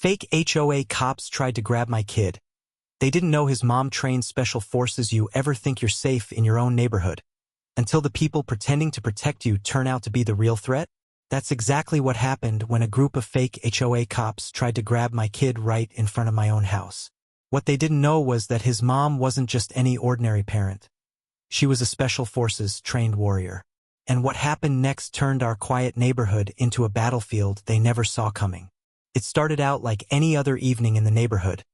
Fake HOA cops tried to grab my kid. They didn't know his mom trained special forces. You ever think you're safe in your own neighborhood until the people pretending to protect you turn out to be the real threat? That's exactly what happened when a group of fake HOA cops tried to grab my kid right in front of my own house. What they didn't know was that his mom wasn't just any ordinary parent. She was a special forces trained warrior. And what happened next turned our quiet neighborhood into a battlefield they never saw coming. It started out like any other evening in the neighborhood,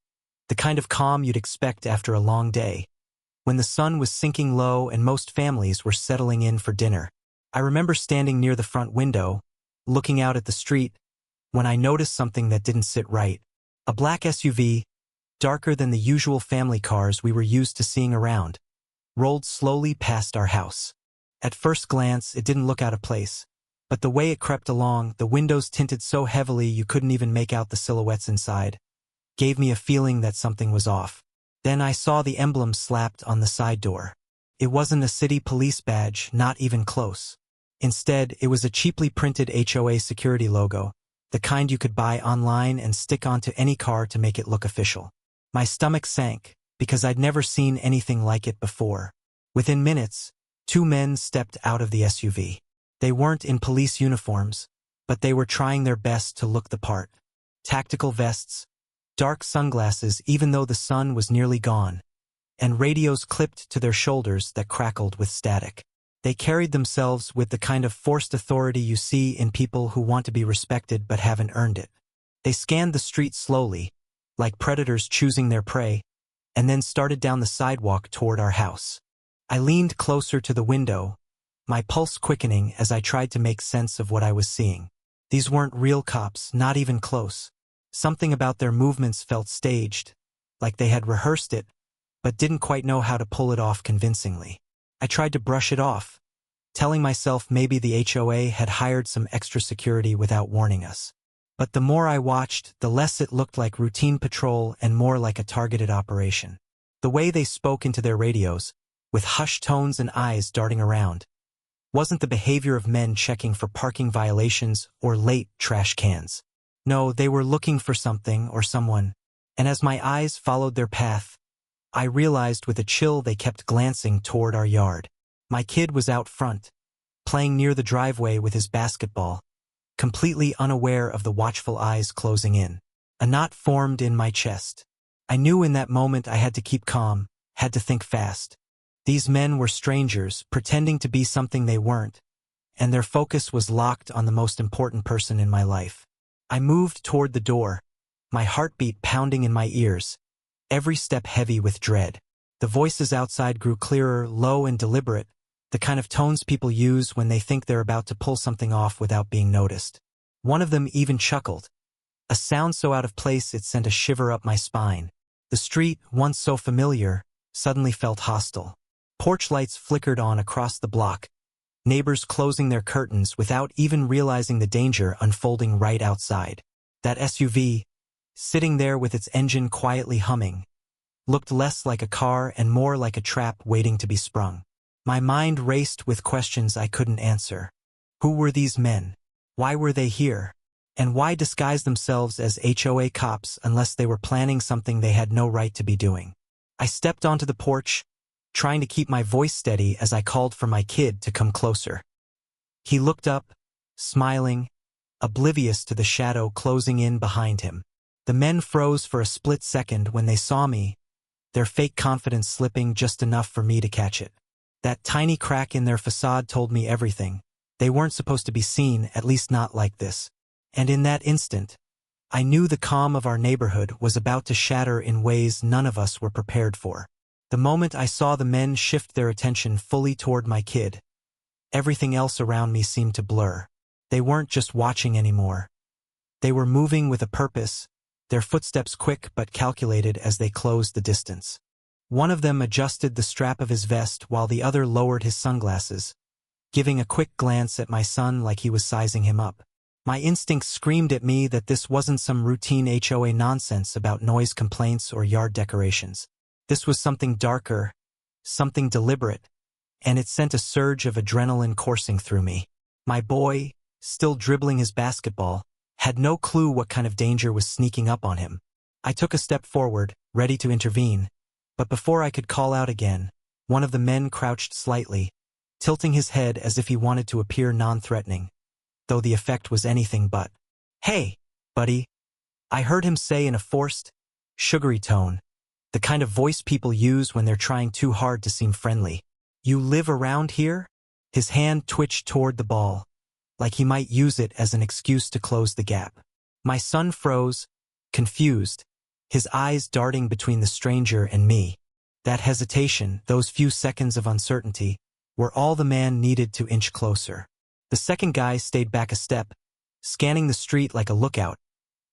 the kind of calm you'd expect after a long day, when the sun was sinking low and most families were settling in for dinner. I remember standing near the front window, looking out at the street, when I noticed something that didn't sit right. A black SUV, darker than the usual family cars we were used to seeing around, rolled slowly past our house. At first glance, it didn't look out of place, but the way it crept along, the windows tinted so heavily you couldn't even make out the silhouettes inside, gave me a feeling that something was off. Then I saw the emblem slapped on the side door. It wasn't a city police badge, not even close. Instead, it was a cheaply printed HOA security logo, the kind you could buy online and stick onto any car to make it look official. My stomach sank, because I'd never seen anything like it before. Within minutes, 2 men stepped out of the SUV. They weren't in police uniforms, but they were trying their best to look the part. Tactical vests, dark sunglasses even though the sun was nearly gone, and radios clipped to their shoulders that crackled with static. They carried themselves with the kind of forced authority you see in people who want to be respected but haven't earned it. They scanned the street slowly, like predators choosing their prey, and then started down the sidewalk toward our house. I leaned closer to the window, my pulse quickening as I tried to make sense of what I was seeing. These weren't real cops, not even close. Something about their movements felt staged, like they had rehearsed it, but didn't quite know how to pull it off convincingly. I tried to brush it off, telling myself maybe the HOA had hired some extra security without warning us. But the more I watched, the less it looked like routine patrol and more like a targeted operation. The way they spoke into their radios, with hushed tones and eyes darting around, wasn't the behavior of men checking for parking violations or late trash cans. No, they were looking for something or someone, and as my eyes followed their path, I realized with a chill they kept glancing toward our yard. My kid was out front, playing near the driveway with his basketball, completely unaware of the watchful eyes closing in. A knot formed in my chest. I knew in that moment I had to keep calm, had to think fast. These men were strangers, pretending to be something they weren't, and their focus was locked on the most important person in my life. I moved toward the door, my heartbeat pounding in my ears, every step heavy with dread. The voices outside grew clearer, low and deliberate, the kind of tones people use when they think they're about to pull something off without being noticed. One of them even chuckled, a sound so out of place it sent a shiver up my spine. The street, once so familiar, suddenly felt hostile. Porch lights flickered on across the block, neighbors closing their curtains without even realizing the danger unfolding right outside. That SUV, sitting there with its engine quietly humming, looked less like a car and more like a trap waiting to be sprung. My mind raced with questions I couldn't answer. Who were these men? Why were they here? And why disguise themselves as HOA cops unless they were planning something they had no right to be doing? I stepped onto the porch, trying to keep my voice steady as I called for my kid to come closer. He looked up, smiling, oblivious to the shadow closing in behind him. The men froze for a split second when they saw me, their fake confidence slipping just enough for me to catch it. That tiny crack in their facade told me everything. They weren't supposed to be seen, at least not like this. And in that instant, I knew the calm of our neighborhood was about to shatter in ways none of us were prepared for. The moment I saw the men shift their attention fully toward my kid, everything else around me seemed to blur. They weren't just watching anymore. They were moving with a purpose, their footsteps quick but calculated as they closed the distance. One of them adjusted the strap of his vest while the other lowered his sunglasses, giving a quick glance at my son like he was sizing him up. My instincts screamed at me that this wasn't some routine HOA nonsense about noise complaints or yard decorations. This was something darker, something deliberate, and it sent a surge of adrenaline coursing through me. My boy, still dribbling his basketball, had no clue what kind of danger was sneaking up on him. I took a step forward, ready to intervene, but before I could call out again, one of the men crouched slightly, tilting his head as if he wanted to appear non-threatening, though the effect was anything but. "Hey, buddy," I heard him say in a forced, sugary tone, the kind of voice people use when they're trying too hard to seem friendly. "You live around here?" His hand twitched toward the ball, like he might use it as an excuse to close the gap. My son froze, confused, his eyes darting between the stranger and me. That hesitation, those few seconds of uncertainty, were all the man needed to inch closer. The second guy stayed back a step, scanning the street like a lookout,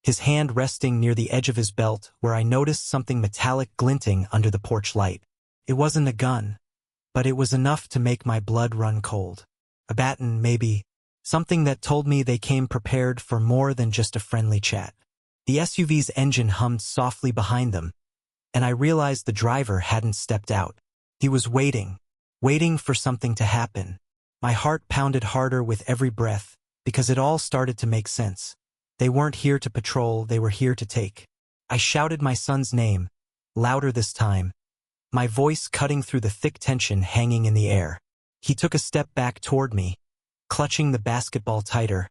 his hand resting near the edge of his belt where I noticed something metallic glinting under the porch light. It wasn't a gun, but it was enough to make my blood run cold. A baton, maybe, something that told me they came prepared for more than just a friendly chat. The SUV's engine hummed softly behind them, and I realized the driver hadn't stepped out. He was waiting for something to happen. My heart pounded harder with every breath, because it all started to make sense. They weren't here to patrol, they were here to take. I shouted my son's name, louder this time, my voice cutting through the thick tension hanging in the air. He took a step back toward me, clutching the basketball tighter,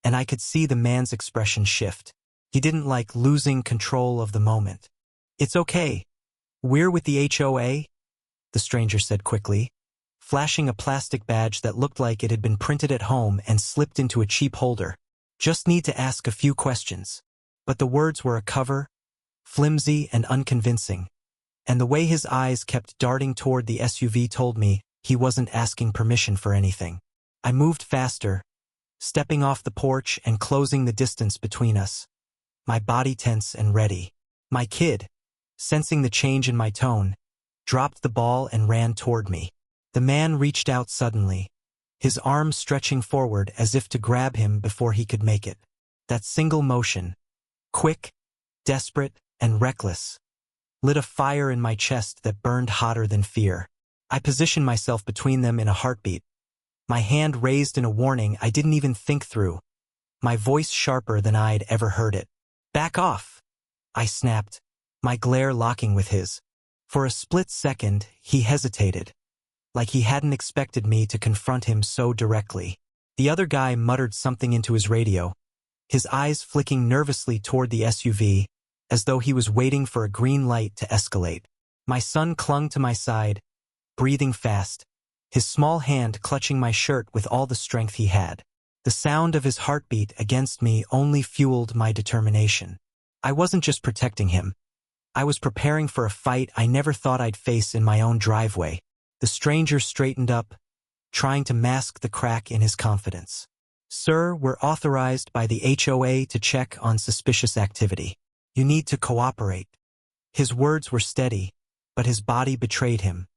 and I could see the man's expression shift. He didn't like losing control of the moment. "It's okay. We're with the HOA," the stranger said quickly, flashing a plastic badge that looked like it had been printed at home and slipped into a cheap holder. "Just need to ask a few questions." But the words were a cover, flimsy and unconvincing, and the way his eyes kept darting toward the SUV told me he wasn't asking permission for anything. I moved faster, stepping off the porch and closing the distance between us, my body tense and ready. My kid, sensing the change in my tone, dropped the ball and ran toward me. The man reached out suddenly, his arm stretching forward as if to grab him before he could make it. That single motion, quick, desperate, and reckless, lit a fire in my chest that burned hotter than fear. I positioned myself between them in a heartbeat, my hand raised in a warning I didn't even think through, my voice sharper than I'd ever heard it. "Back off," I snapped, my glare locking with his. For a split second, he hesitated, like he hadn't expected me to confront him so directly. The other guy muttered something into his radio, his eyes flicking nervously toward the SUV, as though he was waiting for a green light to escalate. My son clung to my side, breathing fast, his small hand clutching my shirt with all the strength he had. The sound of his heartbeat against me only fueled my determination. I wasn't just protecting him. I was preparing for a fight I never thought I'd face in my own driveway. The stranger straightened up, trying to mask the crack in his confidence. "Sir, we're authorized by the HOA to check on suspicious activity. You need to cooperate." His words were steady, but his body betrayed him.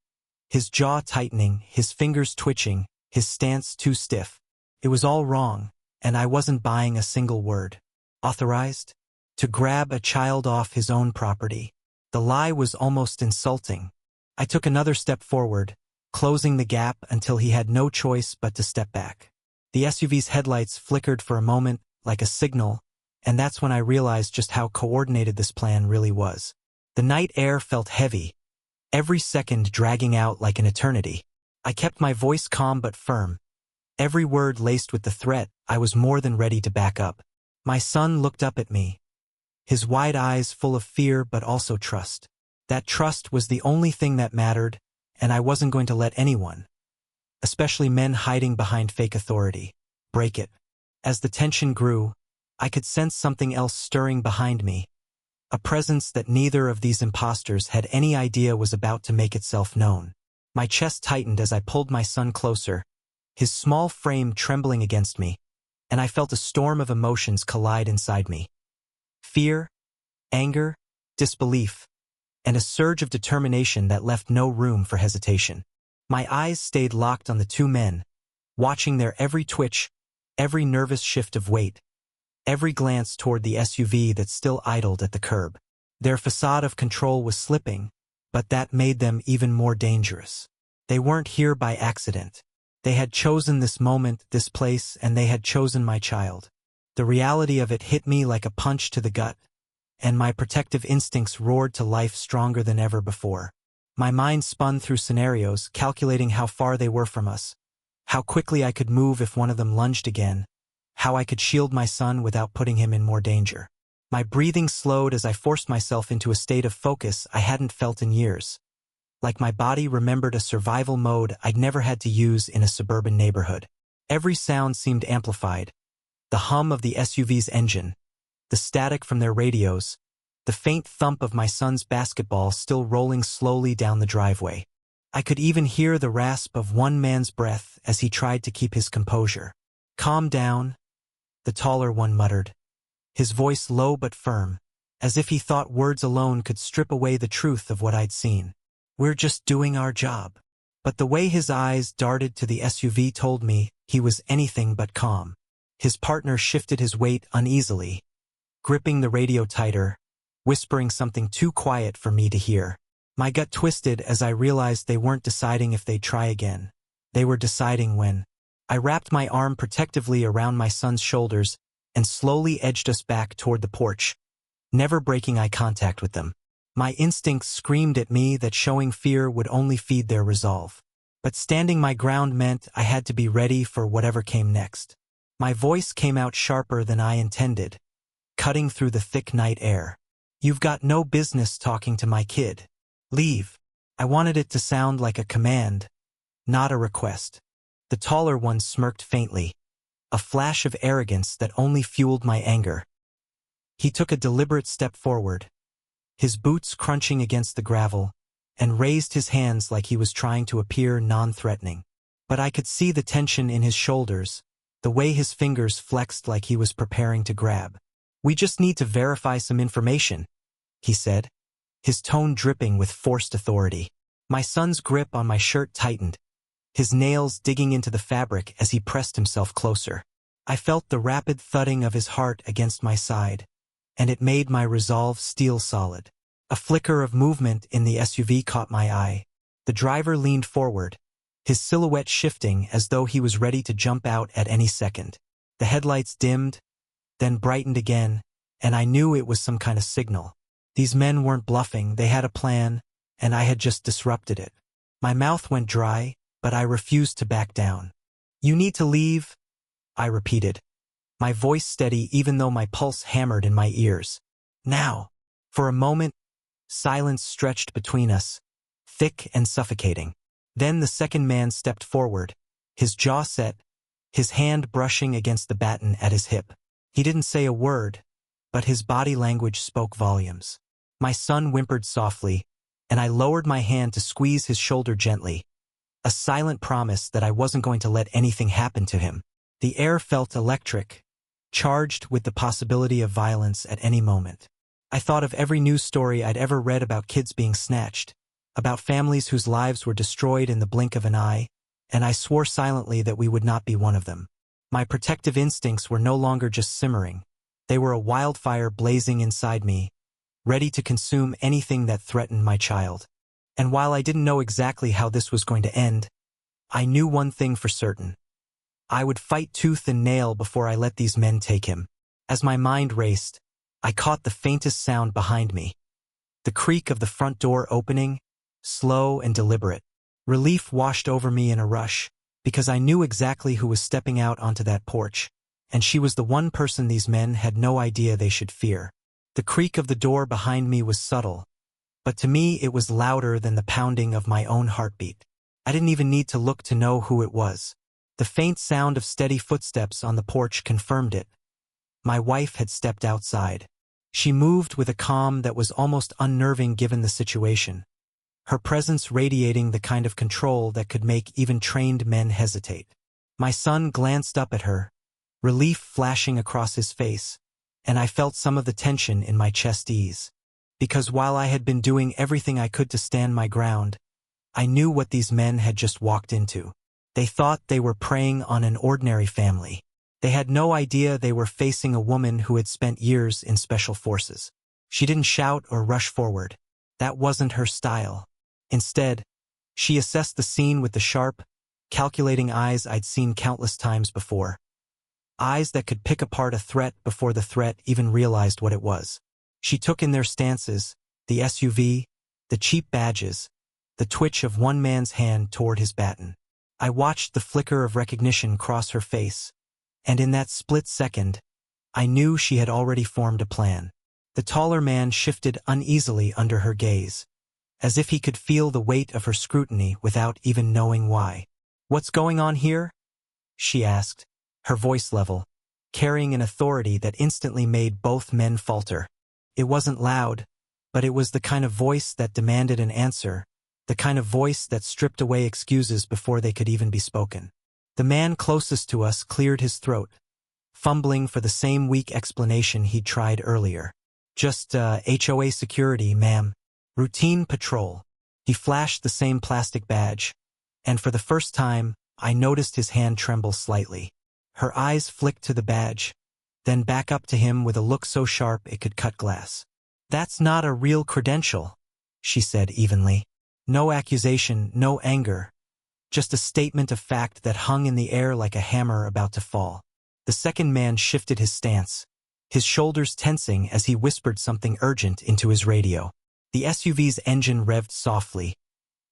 His jaw tightening, his fingers twitching, his stance too stiff. It was all wrong, and I wasn't buying a single word. Authorized? To grab a child off his own property. The lie was almost insulting. I took another step forward, closing the gap until he had no choice but to step back. The SUV's headlights flickered for a moment, like a signal, and that's when I realized just how coordinated this plan really was. The night air felt heavy, every second dragging out like an eternity. I kept my voice calm but firm, every word laced with the threat I was more than ready to back up. My son looked up at me, his wide eyes full of fear but also trust. That trust was the only thing that mattered, and I wasn't going to let anyone, especially men hiding behind fake authority, break it. As the tension grew, I could sense something else stirring behind me, a presence that neither of these impostors had any idea was about to make itself known. My chest tightened as I pulled my son closer, his small frame trembling against me, and I felt a storm of emotions collide inside me. Fear, anger, disbelief, and a surge of determination that left no room for hesitation. My eyes stayed locked on the two men, watching their every twitch, every nervous shift of weight, every glance toward the SUV that still idled at the curb. Their facade of control was slipping, but that made them even more dangerous. They weren't here by accident. They had chosen this moment, this place, and they had chosen my child. The reality of it hit me like a punch to the gut, and my protective instincts roared to life stronger than ever before. My mind spun through scenarios, calculating how far they were from us, how quickly I could move if one of them lunged again, how I could shield my son without putting him in more danger. My breathing slowed as I forced myself into a state of focus I hadn't felt in years. Like my body remembered a survival mode I'd never had to use in a suburban neighborhood. Every sound seemed amplified. The hum of the SUV's engine, the static from their radios, the faint thump of my son's basketball still rolling slowly down the driveway. I could even hear the rasp of one man's breath as he tried to keep his composure. "Calm down," the taller one muttered, his voice low but firm, as if he thought words alone could strip away the truth of what I'd seen. "We're just doing our job." But the way his eyes darted to the SUV told me he was anything but calm. His partner shifted his weight uneasily, gripping the radio tighter, whispering something too quiet for me to hear. My gut twisted as I realized they weren't deciding if they'd try again. They were deciding when. I wrapped my arm protectively around my son's shoulders and slowly edged us back toward the porch, never breaking eye contact with them. My instincts screamed at me that showing fear would only feed their resolve. But standing my ground meant I had to be ready for whatever came next. My voice came out sharper than I intended, cutting through the thick night air. "You've got no business talking to my kid. Leave." I wanted it to sound like a command, not a request. The taller one smirked faintly, a flash of arrogance that only fueled my anger. He took a deliberate step forward, his boots crunching against the gravel, and raised his hands like he was trying to appear non-threatening. But I could see the tension in his shoulders, the way his fingers flexed like he was preparing to grab. "We just need to verify some information," he said, his tone dripping with forced authority. My son's grip on my shirt tightened, his nails digging into the fabric as he pressed himself closer. I felt the rapid thudding of his heart against my side, and it made my resolve steel solid. A flicker of movement in the SUV caught my eye. The driver leaned forward, his silhouette shifting as though he was ready to jump out at any second. The headlights dimmed, then brightened again, and I knew it was some kind of signal. These men weren't bluffing, they had a plan, and I had just disrupted it. My mouth went dry, but I refused to back down. "You need to leave," I repeated, my voice steady even though my pulse hammered in my ears. "Now." For a moment, silence stretched between us, thick and suffocating. Then the second man stepped forward, his jaw set, his hand brushing against the batten at his hip. He didn't say a word, but his body language spoke volumes. My son whimpered softly, and I lowered my hand to squeeze his shoulder gently, a silent promise that I wasn't going to let anything happen to him. The air felt electric, charged with the possibility of violence at any moment. I thought of every news story I'd ever read about kids being snatched, about families whose lives were destroyed in the blink of an eye, and I swore silently that we would not be one of them. My protective instincts were no longer just simmering. They were a wildfire blazing inside me, ready to consume anything that threatened my child. And while I didn't know exactly how this was going to end, I knew one thing for certain. I would fight tooth and nail before I let these men take him. As my mind raced, I caught the faintest sound behind me. The creak of the front door opening, slow and deliberate. Relief washed over me in a rush, because I knew exactly who was stepping out onto that porch, and she was the one person these men had no idea they should fear. The creak of the door behind me was subtle, but to me it was louder than the pounding of my own heartbeat. I didn't even need to look to know who it was. The faint sound of steady footsteps on the porch confirmed it. My wife had stepped outside. She moved with a calm that was almost unnerving given the situation, her presence radiating the kind of control that could make even trained men hesitate. My son glanced up at her, relief flashing across his face, and I felt some of the tension in my chest ease. Because while I had been doing everything I could to stand my ground, I knew what these men had just walked into. They thought they were preying on an ordinary family. They had no idea they were facing a woman who had spent years in special forces. She didn't shout or rush forward. That wasn't her style. Instead, she assessed the scene with the sharp, calculating eyes I'd seen countless times before. eyes that could pick apart a threat before the threat even realized what it was. She took in their stances, the SUV, the cheap badges, the twitch of one man's hand toward his baton. I watched the flicker of recognition cross her face, and in that split second, I knew she had already formed a plan. The taller man shifted uneasily under her gaze, as if he could feel the weight of her scrutiny without even knowing why. "What's going on here?" she asked, her voice level, carrying an authority that instantly made both men falter. It wasn't loud, but it was the kind of voice that demanded an answer, the kind of voice that stripped away excuses before they could even be spoken. The man closest to us cleared his throat, fumbling for the same weak explanation he'd tried earlier. "Just, HOA security, ma'am. Routine patrol." He flashed the same plastic badge, and for the first time, I noticed his hand tremble slightly. Her eyes flicked to the badge, then back up to him with a look so sharp it could cut glass. "That's not a real credential," she said evenly. No accusation, no anger, just a statement of fact that hung in the air like a hammer about to fall. The second man shifted his stance, his shoulders tensing as he whispered something urgent into his radio. The SUV's engine revved softly,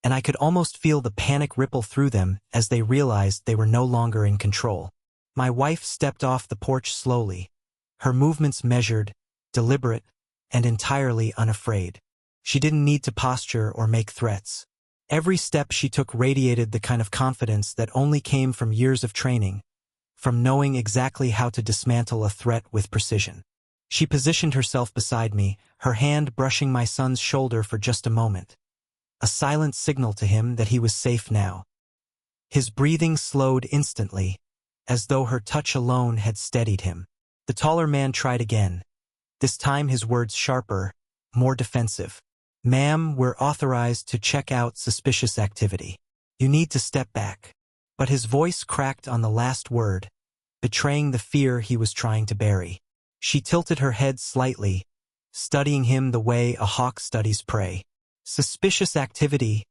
and I could almost feel the panic ripple through them as they realized they were no longer in control. My wife stepped off the porch slowly, her movements measured, deliberate, and entirely unafraid. She didn't need to posture or make threats. Every step she took radiated the kind of confidence that only came from years of training, from knowing exactly how to dismantle a threat with precision. She positioned herself beside me, her hand brushing my son's shoulder for just a moment, a silent signal to him that he was safe now. His breathing slowed instantly, as though her touch alone had steadied him. The taller man tried again, this time his words sharper, more defensive. "Ma'am, we're authorized to check out suspicious activity. You need to step back." But his voice cracked on the last word, betraying the fear he was trying to bury. She tilted her head slightly, studying him the way a hawk studies prey. "Suspicious activity,"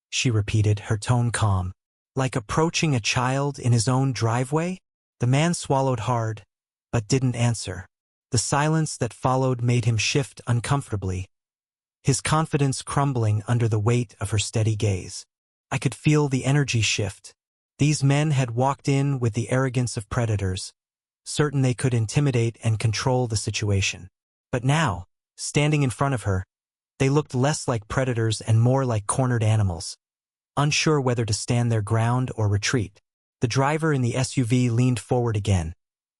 she repeated, her tone calm. "Like approaching a child in his own driveway?" The man swallowed hard, but didn't answer. The silence that followed made him shift uncomfortably, his confidence crumbling under the weight of her steady gaze. I could feel the energy shift. These men had walked in with the arrogance of predators, certain they could intimidate and control the situation. But now, standing in front of her, they looked less like predators and more like cornered animals, unsure whether to stand their ground or retreat. The driver in the SUV leaned forward again,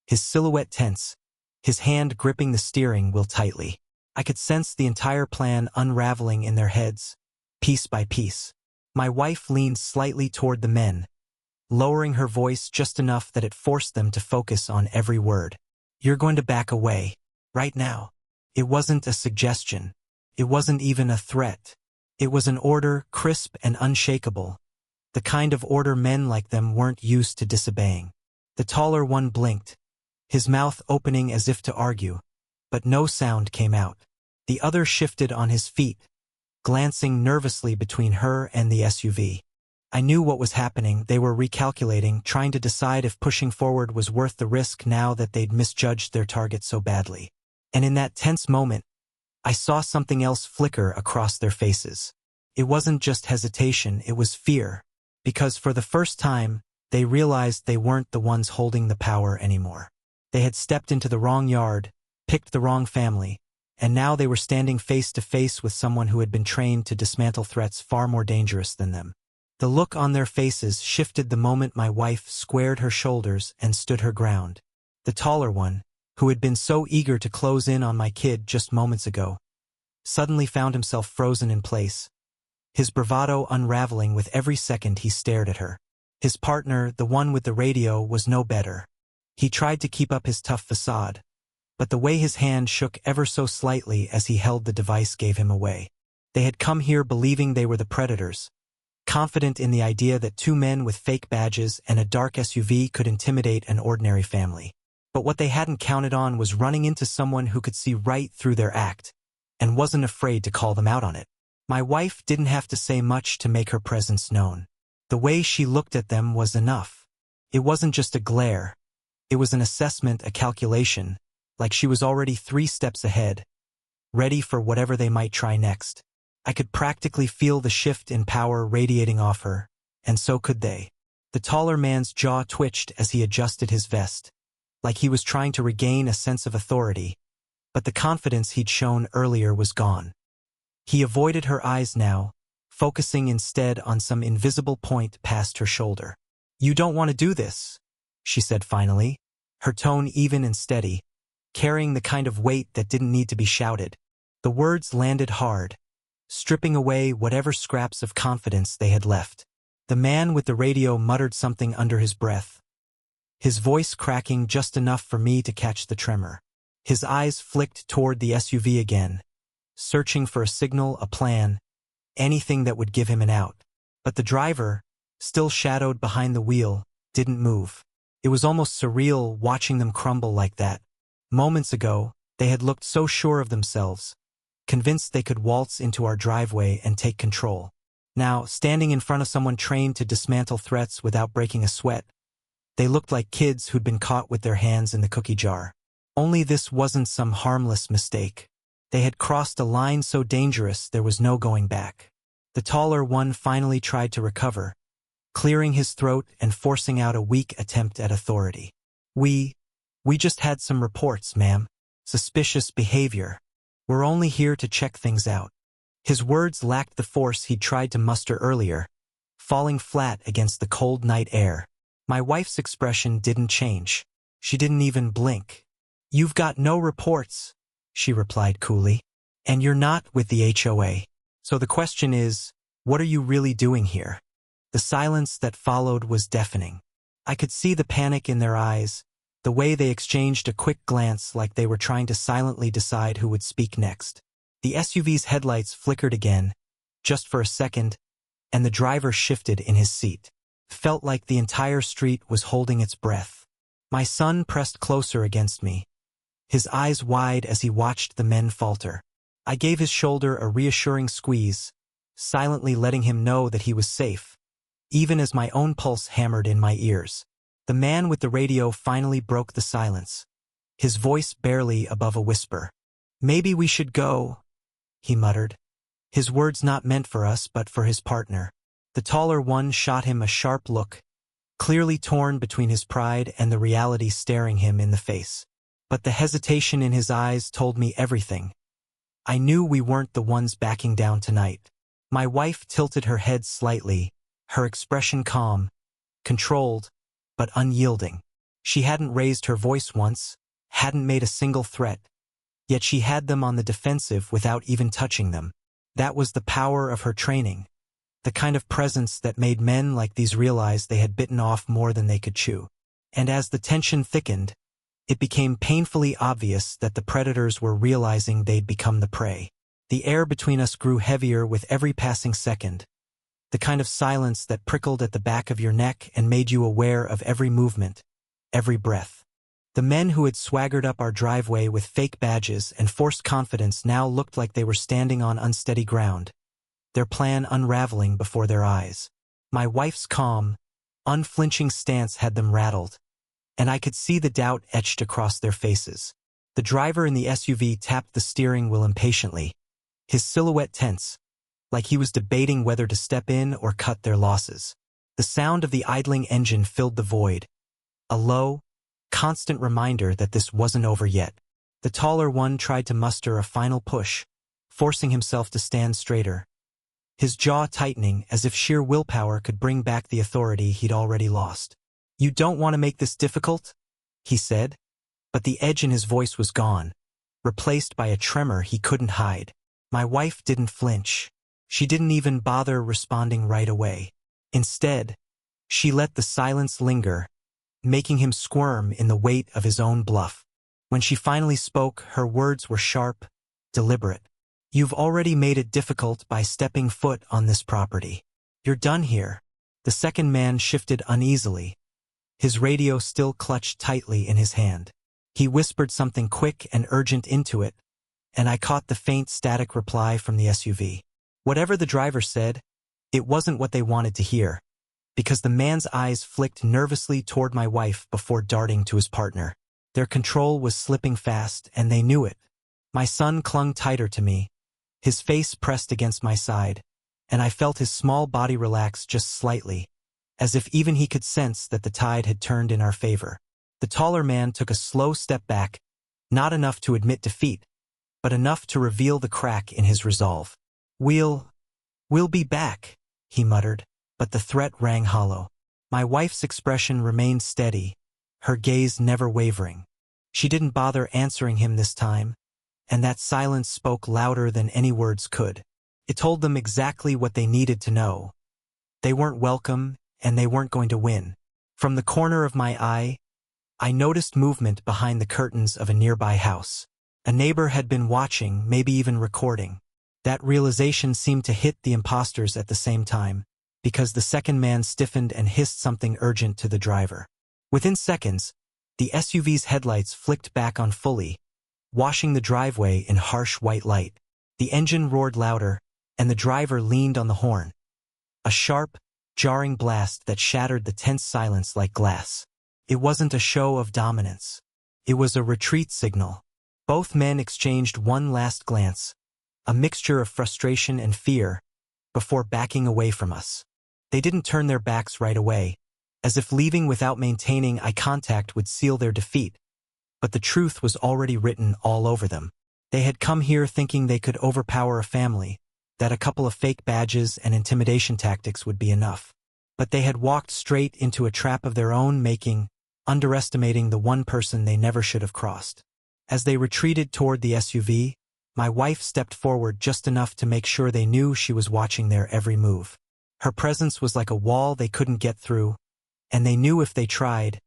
his silhouette tense, his hand gripping the steering wheel tightly. I could sense the entire plan unraveling in their heads, piece by piece. My wife leaned slightly toward the men, lowering her voice just enough that it forced them to focus on every word. "You're going to back away, right now." It wasn't a suggestion. It wasn't even a threat. It was an order, crisp and unshakable, the kind of order men like them weren't used to disobeying. The taller one blinked, his mouth opening as if to argue, but no sound came out. The other shifted on his feet, glancing nervously between her and the SUV. I knew what was happening. They were recalculating, trying to decide if pushing forward was worth the risk now that they'd misjudged their target so badly. And in that tense moment, I saw something else flicker across their faces. It wasn't just hesitation, it was fear, because for the first time, they realized they weren't the ones holding the power anymore. They had stepped into the wrong yard, picked the wrong family, and now they were standing face to face with someone who had been trained to dismantle threats far more dangerous than them. The look on their faces shifted the moment my wife squared her shoulders and stood her ground. The taller one, who had been so eager to close in on my kid just moments ago, suddenly found himself frozen in place, his bravado unraveling with every second he stared at her. His partner, the one with the radio, was no better. He tried to keep up his tough facade, but the way his hand shook ever so slightly as he held the device gave him away. They had come here believing they were the predators, confident in the idea that two men with fake badges and a dark SUV could intimidate an ordinary family. But what they hadn't counted on was running into someone who could see right through their act, and wasn't afraid to call them out on it. My wife didn't have to say much to make her presence known. The way she looked at them was enough. It wasn't just a glare. It was an assessment, a calculation, like she was already 3 steps ahead, ready for whatever they might try next. I could practically feel the shift in power radiating off her, and so could they. The taller man's jaw twitched as he adjusted his vest, like he was trying to regain a sense of authority, but the confidence he'd shown earlier was gone. He avoided her eyes now, focusing instead on some invisible point past her shoulder. "You don't want to do this," she said finally, her tone even and steady, carrying the kind of weight that didn't need to be shouted. The words landed hard, stripping away whatever scraps of confidence they had left. The man with the radio muttered something under his breath, his voice cracking just enough for me to catch the tremor. His eyes flicked toward the SUV again, searching for a signal, a plan, anything that would give him an out. But the driver, still shadowed behind the wheel, didn't move. It was almost surreal watching them crumble like that. Moments ago, they had looked so sure of themselves, convinced they could waltz into our driveway and take control. Now, standing in front of someone trained to dismantle threats without breaking a sweat, they looked like kids who'd been caught with their hands in the cookie jar. Only this wasn't some harmless mistake. They had crossed a line so dangerous there was no going back. The taller one finally tried to recover, clearing his throat and forcing out a weak attempt at authority. We just had some reports, ma'am. Suspicious behavior. We're only here to check things out." His words lacked the force he'd tried to muster earlier, falling flat against the cold night air. My wife's expression didn't change. She didn't even blink. "You've got no reports," she replied coolly. "And you're not with the HOA. So the question is, what are you really doing here?" The silence that followed was deafening. I could see the panic in their eyes, the way they exchanged a quick glance like they were trying to silently decide who would speak next. The SUV's headlights flickered again, just for a second, and the driver shifted in his seat. Felt like the entire street was holding its breath. My son pressed closer against me, his eyes wide as he watched the men falter. I gave his shoulder a reassuring squeeze, silently letting him know that he was safe, even as my own pulse hammered in my ears. The man with the radio finally broke the silence, his voice barely above a whisper. "Maybe we should go," he muttered, his words not meant for us but for his partner. The taller one shot him a sharp look, clearly torn between his pride and the reality staring him in the face. But the hesitation in his eyes told me everything. I knew we weren't the ones backing down tonight. My wife tilted her head slightly, her expression calm, controlled, but unyielding. She hadn't raised her voice once, hadn't made a single threat, yet she had them on the defensive without even touching them. That was the power of her training, the kind of presence that made men like these realize they had bitten off more than they could chew. And as the tension thickened, it became painfully obvious that the predators were realizing they'd become the prey. The air between us grew heavier with every passing second, the kind of silence that prickled at the back of your neck and made you aware of every movement, every breath. The men who had swaggered up our driveway with fake badges and forced confidence now looked like they were standing on unsteady ground, their plan unraveling before their eyes. My wife's calm, unflinching stance had them rattled, and I could see the doubt etched across their faces. The driver in the SUV tapped the steering wheel impatiently, his silhouette tense, like he was debating whether to step in or cut their losses. The sound of the idling engine filled the void, a low, constant reminder that this wasn't over yet. The taller one tried to muster a final push, forcing himself to stand straighter, his jaw tightening as if sheer willpower could bring back the authority he'd already lost. "You don't want to make this difficult?" he said, but the edge in his voice was gone, replaced by a tremor he couldn't hide. My wife didn't flinch. She didn't even bother responding right away. Instead, she let the silence linger, making him squirm in the weight of his own bluff. When she finally spoke, her words were sharp, deliberate. "You've already made it difficult by stepping foot on this property. You're done here." The second man shifted uneasily, his radio still clutched tightly in his hand. He whispered something quick and urgent into it, and I caught the faint static reply from the SUV. Whatever the driver said, it wasn't what they wanted to hear. because the man's eyes flicked nervously toward my wife before darting to his partner. Their control was slipping fast, and they knew it. My son clung tighter to me, his face pressed against my side, and I felt his small body relax just slightly, as if even he could sense that the tide had turned in our favor. The taller man took a slow step back, not enough to admit defeat, but enough to reveal the crack in his resolve. We'll be back, he muttered, but the threat rang hollow. My wife's expression remained steady, her gaze never wavering. She didn't bother answering him this time, and that silence spoke louder than any words could. It told them exactly what they needed to know. They weren't welcome, and they weren't going to win. From the corner of my eye, I noticed movement behind the curtains of a nearby house. A neighbor had been watching, maybe even recording. That realization seemed to hit the impostors at the same time, because the second man stiffened and hissed something urgent to the driver. Within seconds, the SUV's headlights flicked back on fully, washing the driveway in harsh white light. The engine roared louder, and the driver leaned on the horn. A sharp, jarring blast that shattered the tense silence like glass. It wasn't a show of dominance. It was a retreat signal. Both men exchanged one last glance, a mixture of frustration and fear, before backing away from us. They didn't turn their backs right away, as if leaving without maintaining eye contact would seal their defeat. But the truth was already written all over them. They had come here thinking they could overpower a family, that a couple of fake badges and intimidation tactics would be enough. But they had walked straight into a trap of their own making, underestimating the one person they never should have crossed. As they retreated toward the SUV, my wife stepped forward just enough to make sure they knew she was watching their every move. Her presence was like a wall they couldn't get through, and they knew if they tried,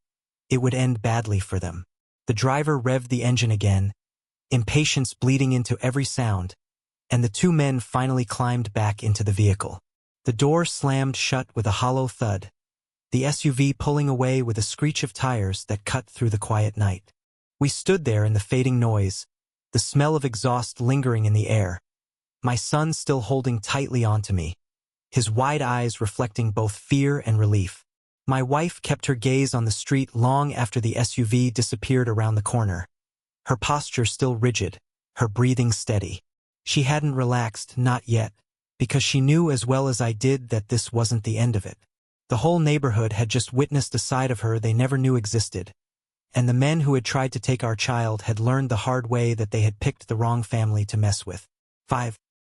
it would end badly for them. The driver revved the engine again, impatience bleeding into every sound, and the two men finally climbed back into the vehicle. The door slammed shut with a hollow thud, the SUV pulling away with a screech of tires that cut through the quiet night. We stood there in the fading noise, the smell of exhaust lingering in the air, my son still holding tightly onto me, his wide eyes reflecting both fear and relief. My wife kept her gaze on the street long after the SUV disappeared around the corner, her posture still rigid, her breathing steady. She hadn't relaxed, not yet, because she knew as well as I did that this wasn't the end of it. The whole neighborhood had just witnessed a side of her they never knew existed, and the men who had tried to take our child had learned the hard way that they had picked the wrong family to mess with. 5.